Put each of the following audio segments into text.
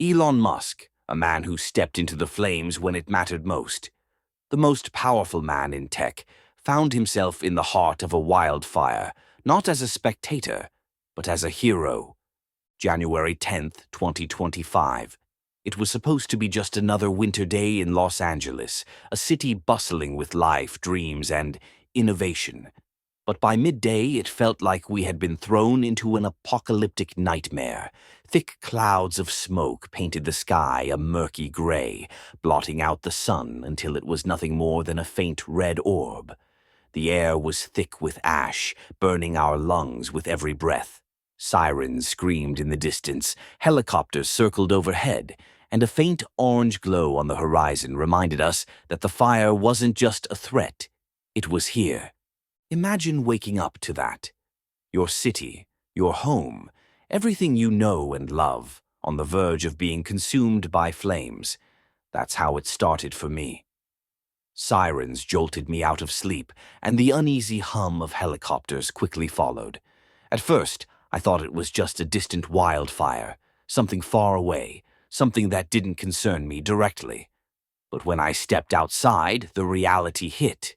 Elon Musk, a man who stepped into the flames when it mattered most, the most powerful man in tech, found himself in the heart of a wildfire, not as a spectator, but as a hero. January 10th, 2025. It was supposed to be just another winter day in Los Angeles, a city bustling with life, dreams, and innovation. But by midday, it felt like we had been thrown into an apocalyptic nightmare. Thick clouds of smoke painted the sky a murky gray, blotting out the sun until it was nothing more than a faint red orb. The air was thick with ash, burning our lungs with every breath. Sirens screamed in the distance, helicopters circled overhead, and a faint orange glow on the horizon reminded us that the fire wasn't just a threat, it was here. Imagine waking up to that. Your city, your home, everything you know and love, on the verge of being consumed by flames. That's how it started for me. Sirens jolted me out of sleep, and the uneasy hum of helicopters quickly followed. At first, I thought it was just a distant wildfire, something far away, something that didn't concern me directly. But when I stepped outside, the reality hit.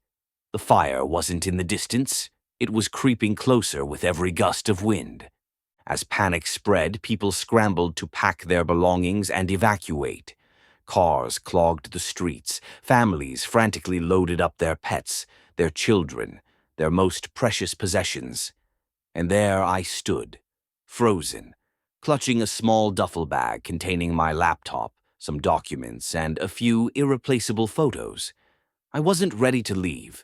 The fire wasn't in the distance, it was creeping closer with every gust of wind. As panic spread, people scrambled to pack their belongings and evacuate. Cars clogged the streets, families frantically loaded up their pets, their children, their most precious possessions. And there I stood, frozen, clutching a small duffel bag containing my laptop, some documents, and a few irreplaceable photos. I wasn't ready to leave.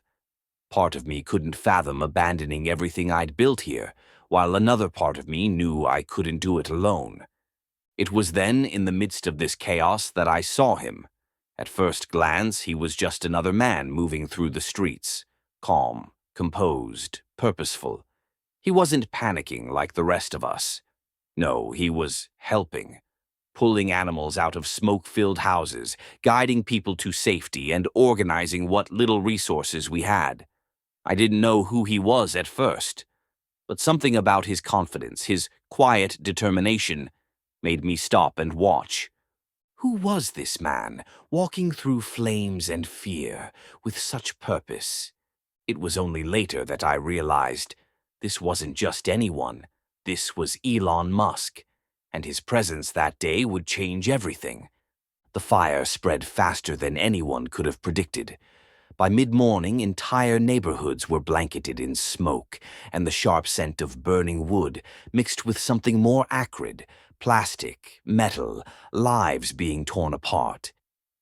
Part of me couldn't fathom abandoning everything I'd built here, while another part of me knew I couldn't do it alone. It was then, in the midst of this chaos, that I saw him. At first glance, he was just another man moving through the streets, calm, composed, purposeful. He wasn't panicking like the rest of us. No, he was helping, pulling animals out of smoke-filled houses, guiding people to safety, and organizing what little resources we had. I didn't know who he was at first, but something about his confidence, his quiet determination, made me stop and watch. Who was this man, walking through flames and fear, with such purpose? It was only later that I realized this wasn't just anyone. This was Elon Musk, and his presence that day would change everything. The fire spread faster than anyone could have predicted. By mid-morning, entire neighborhoods were blanketed in smoke, and the sharp scent of burning wood mixed with something more acrid, plastic, metal, lives being torn apart.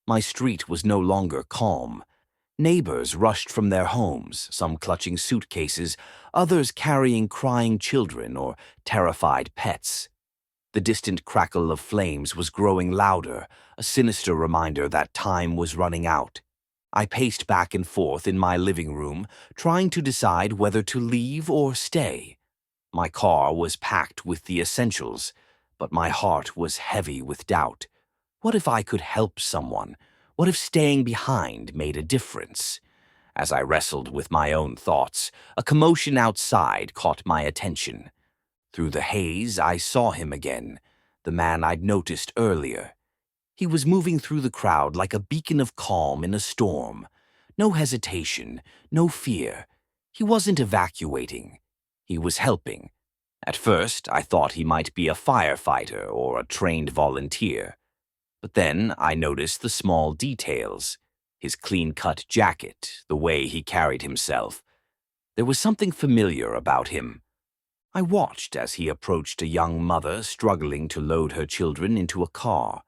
My street was no longer calm. Neighbors rushed from their homes, some clutching suitcases, others carrying crying children or terrified pets. The distant crackle of flames was growing louder, a sinister reminder that time was running out. I paced back and forth in my living room, trying to decide whether to leave or stay. My car was packed with the essentials, but my heart was heavy with doubt. What if I could help someone? What if staying behind made a difference? As I wrestled with my own thoughts, a commotion outside caught my attention. Through the haze, I saw him again, the man I'd noticed earlier. He was moving through the crowd like a beacon of calm in a storm. No hesitation, no fear. He wasn't evacuating. He was helping. At first, I thought he might be a firefighter or a trained volunteer. But then I noticed the small details. His clean-cut jacket, the way he carried himself. There was something familiar about him. I watched as he approached a young mother struggling to load her children into a car.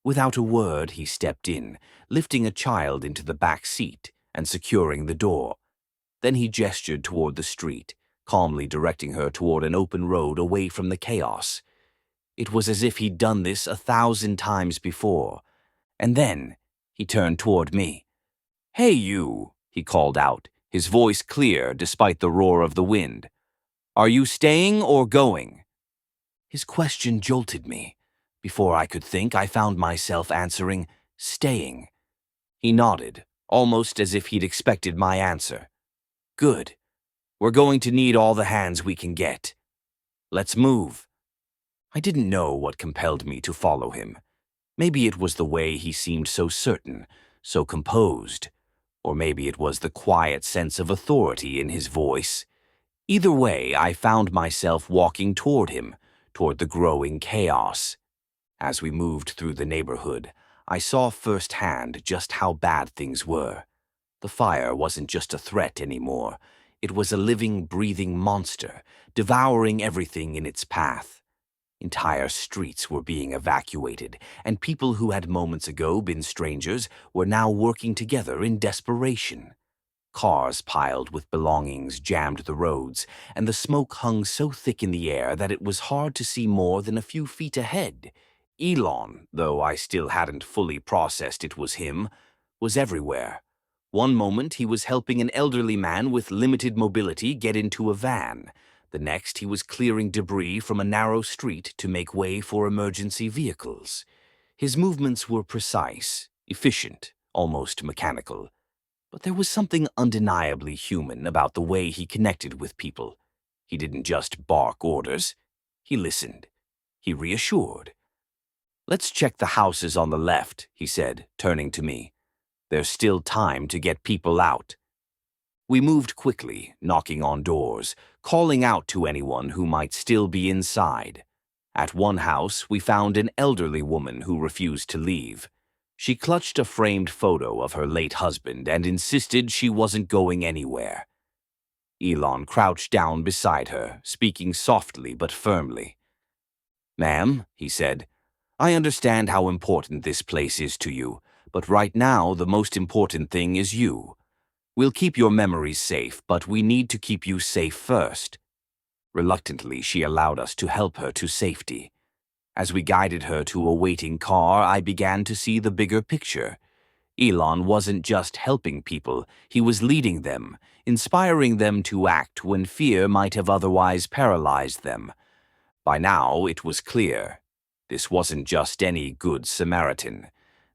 Without a word, he stepped in, lifting a child into the back seat and securing the door. Then he gestured toward the street, calmly directing her toward an open road away from the chaos. It was as if he'd done this 1,000 times before. And then he turned toward me. "Hey, you," he called out, his voice clear despite the roar of the wind. "Are you staying or going?" His question jolted me. Before I could think, I found myself answering, "Staying." He nodded, almost as if he'd expected my answer. "Good. We're going to need all the hands we can get. Let's move." I didn't know what compelled me to follow him. Maybe it was the way he seemed so certain, so composed, or maybe it was the quiet sense of authority in his voice. Either way, I found myself walking toward him, toward the growing chaos. As we moved through the neighborhood, I saw firsthand just how bad things were. The fire wasn't just a threat anymore. It was a living, breathing monster, devouring everything in its path. Entire streets were being evacuated, and people who had moments ago been strangers were now working together in desperation. Cars piled with belongings jammed the roads, and the smoke hung so thick in the air that it was hard to see more than a few feet ahead. Elon, though I still hadn't fully processed it was him, was everywhere. One moment he was helping an elderly man with limited mobility get into a van. The next he was clearing debris from a narrow street to make way for emergency vehicles. His movements were precise, efficient, almost mechanical. But there was something undeniably human about the way he connected with people. He didn't just bark orders. He listened. He reassured. "Let's check the houses on the left," he said, turning to me. "There's still time to get people out." We moved quickly, knocking on doors, calling out to anyone who might still be inside. At one house, we found an elderly woman who refused to leave. She clutched a framed photo of her late husband and insisted she wasn't going anywhere. Elon crouched down beside her, speaking softly but firmly. "Ma'am," he said, "I understand how important this place is to you, but right now the most important thing is you. We'll keep your memories safe, but we need to keep you safe first." Reluctantly, she allowed us to help her to safety. As we guided her to a waiting car, I began to see the bigger picture. Elon wasn't just helping people, he was leading them, inspiring them to act when fear might have otherwise paralyzed them. By now, it was clear. This wasn't just any good Samaritan.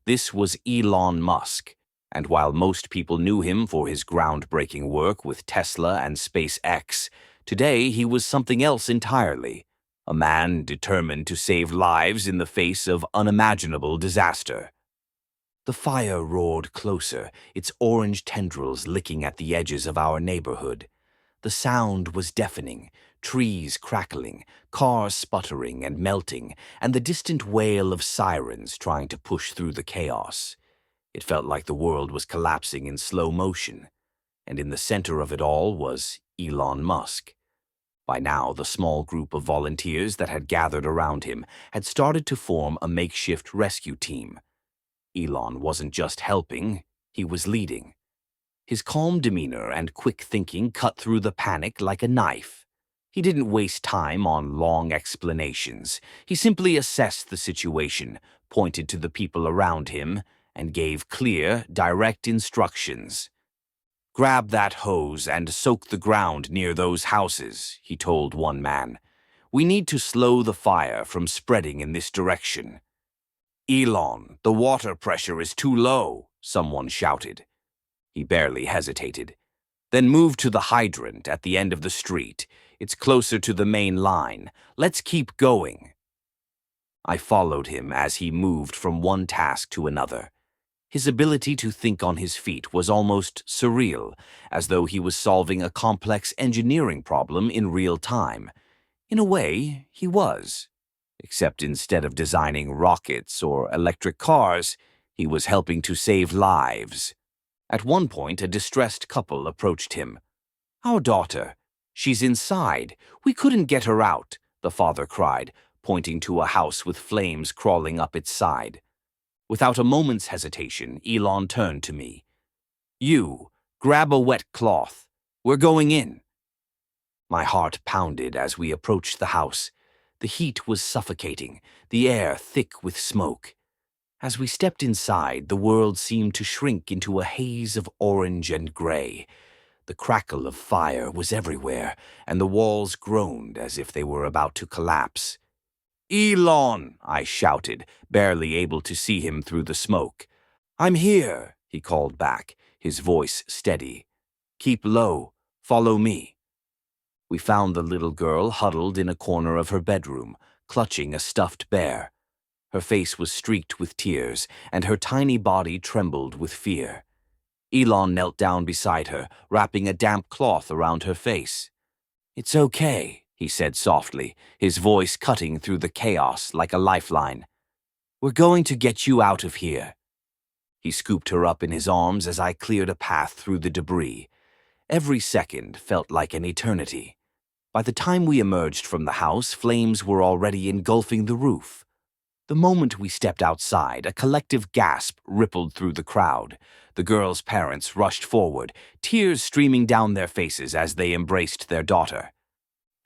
This was Elon Musk, and while most people knew him for his groundbreaking work with Tesla and SpaceX, today he was something else entirely. A man determined to save lives in the face of unimaginable disaster. The fire roared closer, its orange tendrils licking at the edges of our neighborhood. The sound was deafening, trees crackling, cars sputtering and melting, and the distant wail of sirens trying to push through the chaos. It felt like the world was collapsing in slow motion, and in the center of it all was Elon Musk. By now, the small group of volunteers that had gathered around him had started to form a makeshift rescue team. Elon wasn't just helping, he was leading. His calm demeanor and quick thinking cut through the panic like a knife. He didn't waste time on long explanations. He simply assessed the situation, pointed to the people around him, and gave clear, direct instructions. "Grab that hose and soak the ground near those houses," he told one man. "We need to slow the fire from spreading in this direction." "Elon, the water pressure is too low," someone shouted. He barely hesitated. "Then move to the hydrant at the end of the street. It's closer to the main line. Let's keep going." I followed him as he moved from one task to another. His ability to think on his feet was almost surreal, as though he was solving a complex engineering problem in real time. In a way, he was. Except instead of designing rockets or electric cars, he was helping to save lives. At one point, a distressed couple approached him. "Our daughter. She's inside. We couldn't get her out," the father cried, pointing to a house with flames crawling up its side. Without a moment's hesitation, Elon turned to me. "You, grab a wet cloth. We're going in." My heart pounded as we approached the house. The heat was suffocating, the air thick with smoke. As we stepped inside, the world seemed to shrink into a haze of orange and gray. The crackle of fire was everywhere, and the walls groaned as if they were about to collapse. "Elon!" I shouted, barely able to see him through the smoke. "I'm here," he called back, his voice steady. "Keep low. Follow me." We found the little girl huddled in a corner of her bedroom, clutching a stuffed bear. Her face was streaked with tears, and her tiny body trembled with fear. Elon knelt down beside her, wrapping a damp cloth around her face. "It's okay," he said softly, his voice cutting through the chaos like a lifeline. "We're going to get you out of here." He scooped her up in his arms as I cleared a path through the debris. Every second felt like an eternity. By the time we emerged from the house, flames were already engulfing the roof. The moment we stepped outside, a collective gasp rippled through the crowd. The girls' parents rushed forward, tears streaming down their faces as they embraced their daughter.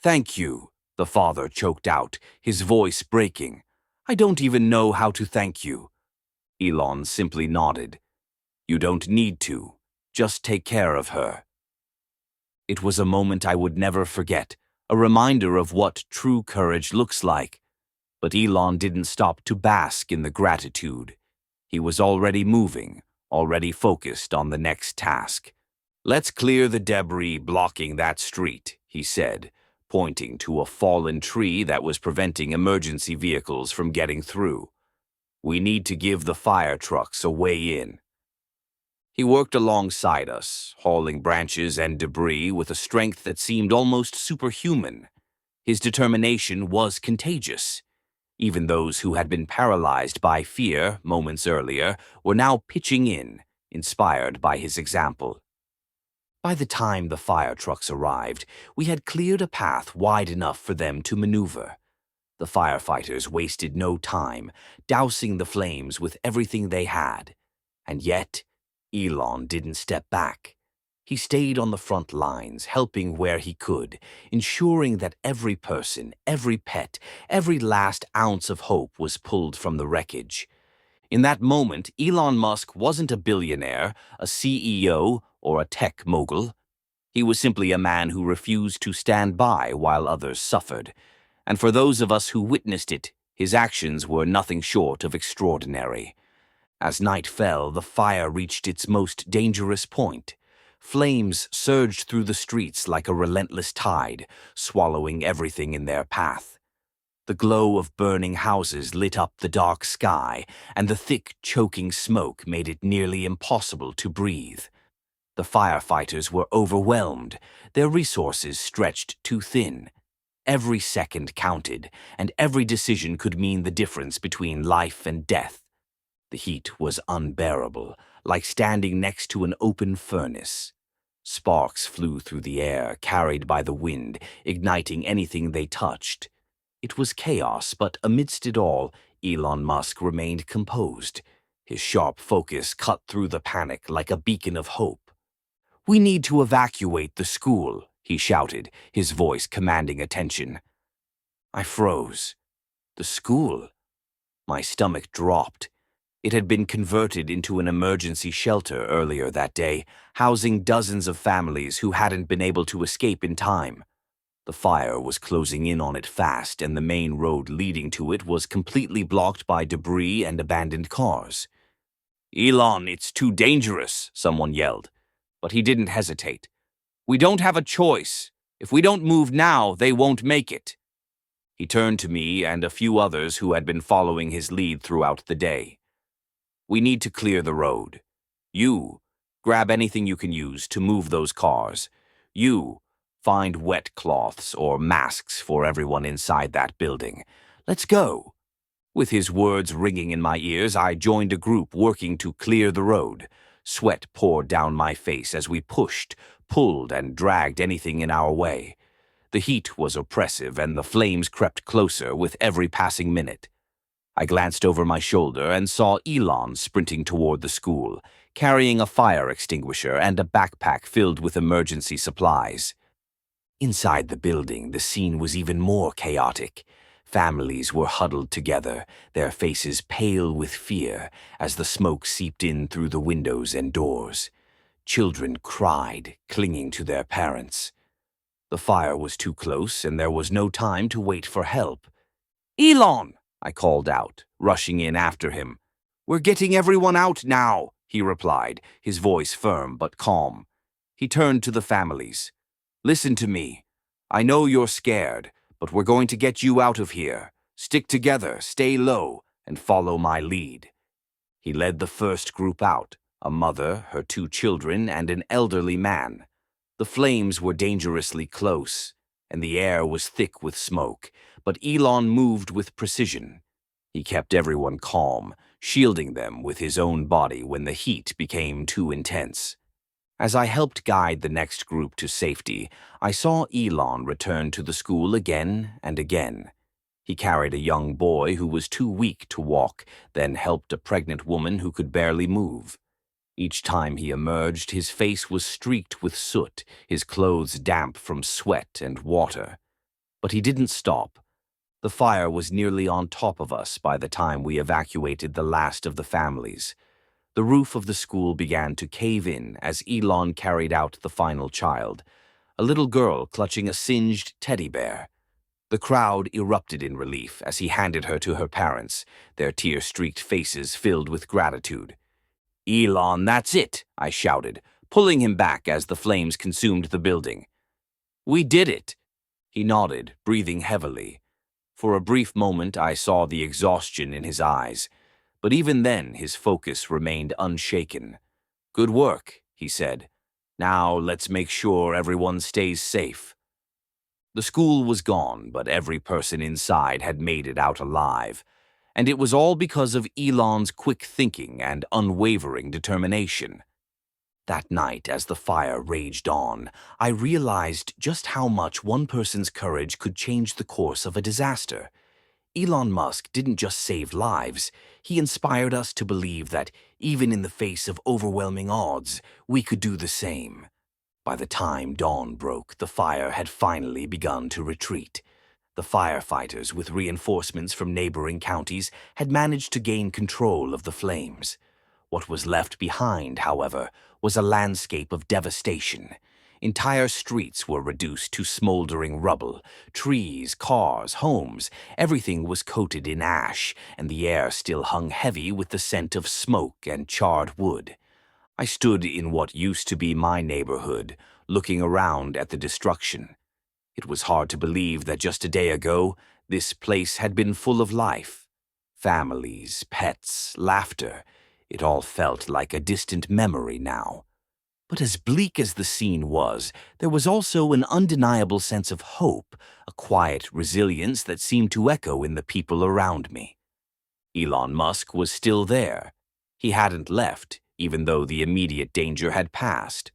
"Thank you," the father choked out, his voice breaking. "I don't even know how to thank you." Elon simply nodded. "You don't need to. Just take care of her." It was a moment I would never forget, a reminder of what true courage looks like. But Elon didn't stop to bask in the gratitude. He was already moving, already focused on the next task. "Let's clear the debris blocking that street," he said, pointing to a fallen tree that was preventing emergency vehicles from getting through. "We need to give the fire trucks a way in." He worked alongside us, hauling branches and debris with a strength that seemed almost superhuman. His determination was contagious. Even those who had been paralyzed by fear moments earlier were now pitching in, inspired by his example. By the time the fire trucks arrived, we had cleared a path wide enough for them to maneuver. The firefighters wasted no time, dousing the flames with everything they had. And yet, Elon didn't step back. He stayed on the front lines, helping where he could, ensuring that every person, every pet, every last ounce of hope was pulled from the wreckage. In that moment, Elon Musk wasn't a billionaire, a CEO, or a tech mogul. He was simply a man who refused to stand by while others suffered. And for those of us who witnessed it, his actions were nothing short of extraordinary. As night fell, the fire reached its most dangerous point. Flames surged through the streets like a relentless tide, swallowing everything in their path. The glow of burning houses lit up the dark sky, and the thick, choking smoke made it nearly impossible to breathe. The firefighters were overwhelmed, their resources stretched too thin. Every second counted, and every decision could mean the difference between life and death. The heat was unbearable, like standing next to an open furnace. Sparks flew through the air, carried by the wind, igniting anything they touched. It was chaos, but amidst it all, Elon Musk remained composed. His sharp focus cut through the panic like a beacon of hope. "We need to evacuate the school," he shouted, his voice commanding attention. I froze. The school? My stomach dropped. It had been converted into an emergency shelter earlier that day, housing dozens of families who hadn't been able to escape in time. The fire was closing in on it fast, and the main road leading to it was completely blocked by debris and abandoned cars. "Elon, it's too dangerous," someone yelled. But he didn't hesitate. "We don't have a choice. If we don't move now, they won't make it." He turned to me and a few others who had been following his lead throughout the day. "We need to clear the road. You, grab anything you can use to move those cars. You, find wet cloths or masks for everyone inside that building. Let's go." With his words ringing in my ears, I joined a group working to clear the road. Sweat poured down my face as we pushed, pulled, and dragged anything in our way. The heat was oppressive, and the flames crept closer with every passing minute. I glanced over my shoulder and saw Elon sprinting toward the school, carrying a fire extinguisher and a backpack filled with emergency supplies. Inside the building, the scene was even more chaotic. Families were huddled together, their faces pale with fear as the smoke seeped in through the windows and doors. Children cried, clinging to their parents. The fire was too close, and there was no time to wait for help. "Elon!" I called out, rushing in after him. "We're getting everyone out now," he replied, his voice firm but calm. He turned to the families. "Listen to me. I know you're scared, but we're going to get you out of here. Stick together, stay low, and follow my lead. He led the first group out, a mother, her two children, and an elderly man. The flames were dangerously close, and the air was thick with smoke, but Elon moved with precision. He kept everyone calm, shielding them with his own body when the heat became too intense. As I helped guide the next group to safety, I saw Elon return to the school again and again. He carried a young boy who was too weak to walk, then helped a pregnant woman who could barely move. Each time he emerged, his face was streaked with soot, his clothes damp from sweat and water. But he didn't stop. The fire was nearly on top of us by the time we evacuated the last of the families. The roof of the school began to cave in as Elon carried out the final child, a little girl clutching a singed teddy bear. The crowd erupted in relief as he handed her to her parents, their tear-streaked faces filled with gratitude. "Elon, that's it," I shouted, pulling him back as the flames consumed the building. "We did it." He nodded, breathing heavily. For a brief moment, I saw the exhaustion in his eyes, but even then his focus remained unshaken. "Good work," he said. "Now let's make sure everyone stays safe." The school was gone, but every person inside had made it out alive, and it was all because of Elon's quick thinking and unwavering determination. That night, as the fire raged on, I realized just how much one person's courage could change the course of a disaster. Elon Musk didn't just save lives, he inspired us to believe that, even in the face of overwhelming odds, we could do the same. By the time dawn broke, the fire had finally begun to retreat. The firefighters, with reinforcements from neighboring counties, had managed to gain control of the flames. What was left behind, however, was a landscape of devastation. Entire streets were reduced to smoldering rubble. Trees, cars, homes, everything was coated in ash, and the air still hung heavy with the scent of smoke and charred wood. I stood in what used to be my neighborhood, looking around at the destruction. It was hard to believe that just a day ago, this place had been full of life. Families, pets, laughter. It all felt like a distant memory now. But as bleak as the scene was, there was also an undeniable sense of hope, a quiet resilience that seemed to echo in the people around me. Elon Musk was still there. He hadn't left, even though the immediate danger had passed.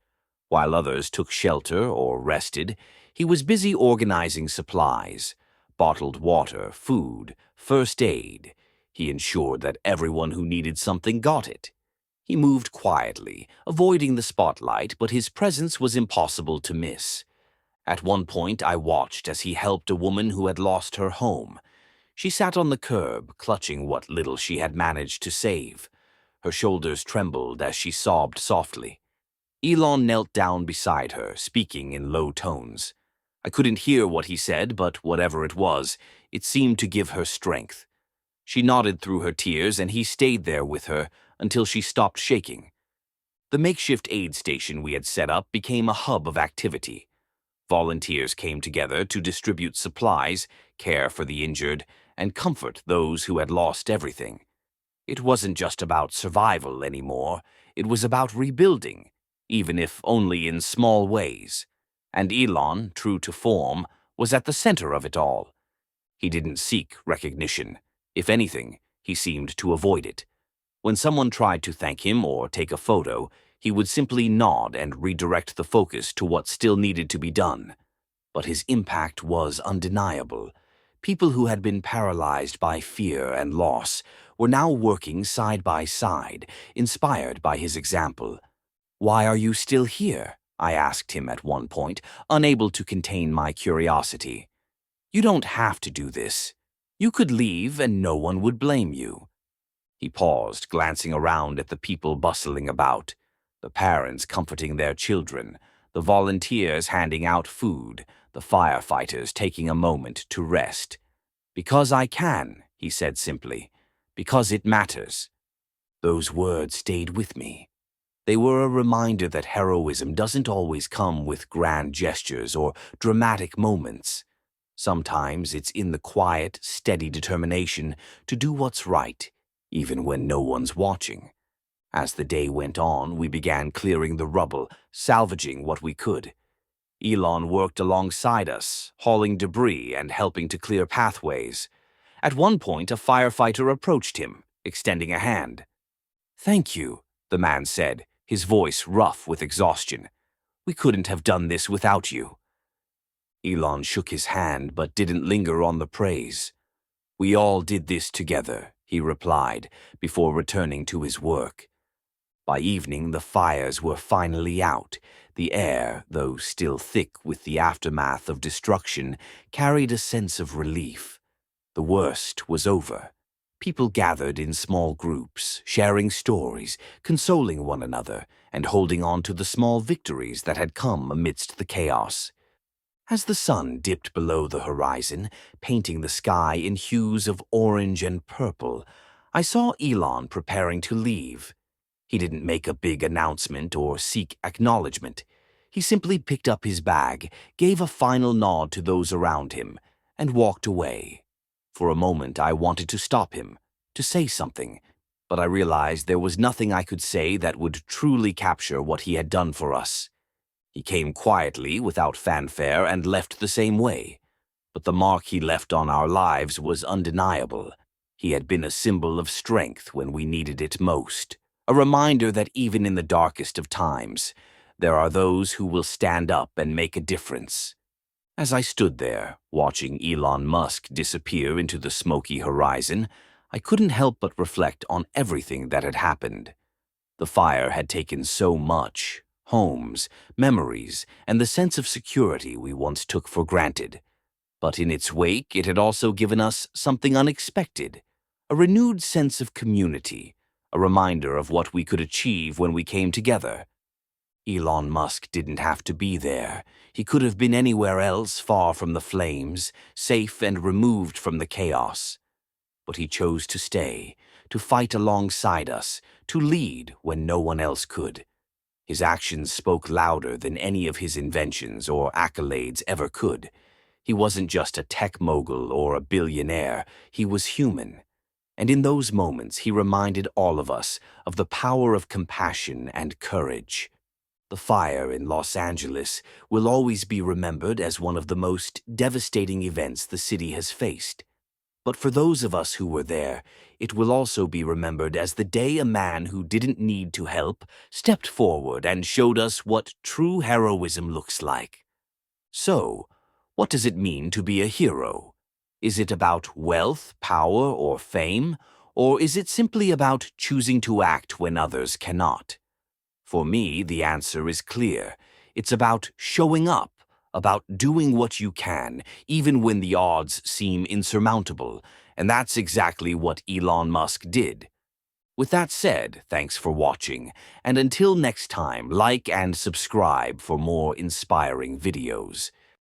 While others took shelter or rested, he was busy organizing supplies, bottled water, food, first aid. He ensured that everyone who needed something got it. He moved quietly, avoiding the spotlight, but his presence was impossible to miss. At one point, I watched as he helped a woman who had lost her home. She sat on the curb, clutching what little she had managed to save. Her shoulders trembled as she sobbed softly. Elon knelt down beside her, speaking in low tones. I couldn't hear what he said, but whatever it was, it seemed to give her strength. She nodded through her tears, and he stayed there with her until she stopped shaking. The makeshift aid station we had set up became a hub of activity. Volunteers came together to distribute supplies, care for the injured, and comfort those who had lost everything. It wasn't just about survival anymore, it was about rebuilding, even if only in small ways. And Elon, true to form, was at the center of it all. He didn't seek recognition. If anything, he seemed to avoid it. When someone tried to thank him or take a photo, he would simply nod and redirect the focus to what still needed to be done. But his impact was undeniable. People who had been paralyzed by fear and loss were now working side by side, inspired by his example. "Why are you still here?" I asked him at one point, unable to contain my curiosity. "You don't have to do this. You could leave and no one would blame you." He paused, glancing around at the people bustling about, the parents comforting their children, the volunteers handing out food, the firefighters taking a moment to rest. "Because I can," he said simply. "Because it matters." Those words stayed with me. They were a reminder that heroism doesn't always come with grand gestures or dramatic moments. Sometimes it's in the quiet, steady determination to do what's right, even when no one's watching. As the day went on, we began clearing the rubble, salvaging what we could. Elon worked alongside us, hauling debris and helping to clear pathways. At one point, a firefighter approached him, extending a hand. "Thank you," the man said, his voice rough with exhaustion. "We couldn't have done this without you." Elon shook his hand but didn't linger on the praise. "We all did this together," he replied, before returning to his work. By evening, the fires were finally out. The air, though still thick with the aftermath of destruction, carried a sense of relief. The worst was over. People gathered in small groups, sharing stories, consoling one another, and holding on to the small victories that had come amidst the chaos. As the sun dipped below the horizon, painting the sky in hues of orange and purple, I saw Elon preparing to leave. He didn't make a big announcement or seek acknowledgement. He simply picked up his bag, gave a final nod to those around him, and walked away. For a moment I wanted to stop him, to say something, but I realized there was nothing I could say that would truly capture what he had done for us. He came quietly, without fanfare, and left the same way. But the mark he left on our lives was undeniable. He had been a symbol of strength when we needed it most. A reminder that even in the darkest of times, there are those who will stand up and make a difference. As I stood there, watching Elon Musk disappear into the smoky horizon, I couldn't help but reflect on everything that had happened. The fire had taken so much: homes, memories, and the sense of security we once took for granted. But in its wake, it had also given us something unexpected: a renewed sense of community, a reminder of what we could achieve when we came together. Elon Musk didn't have to be there. He could have been anywhere else, far from the flames, safe and removed from the chaos. But he chose to stay, to fight alongside us, to lead when no one else could. His actions spoke louder than any of his inventions or accolades ever could. He wasn't just a tech mogul or a billionaire. He was human. And in those moments, he reminded all of us of the power of compassion and courage. The fire in Los Angeles will always be remembered as one of the most devastating events the city has faced. But for those of us who were there, it will also be remembered as the day a man who didn't need to help stepped forward and showed us what true heroism looks like. So, what does it mean to be a hero? Is it about wealth, power, or fame? Or is it simply about choosing to act when others cannot? For me, the answer is clear. It's about showing up, about doing what you can, even when the odds seem insurmountable, and that's exactly what Elon Musk did. With that said, thanks for watching, and until next time, like and subscribe for more inspiring videos.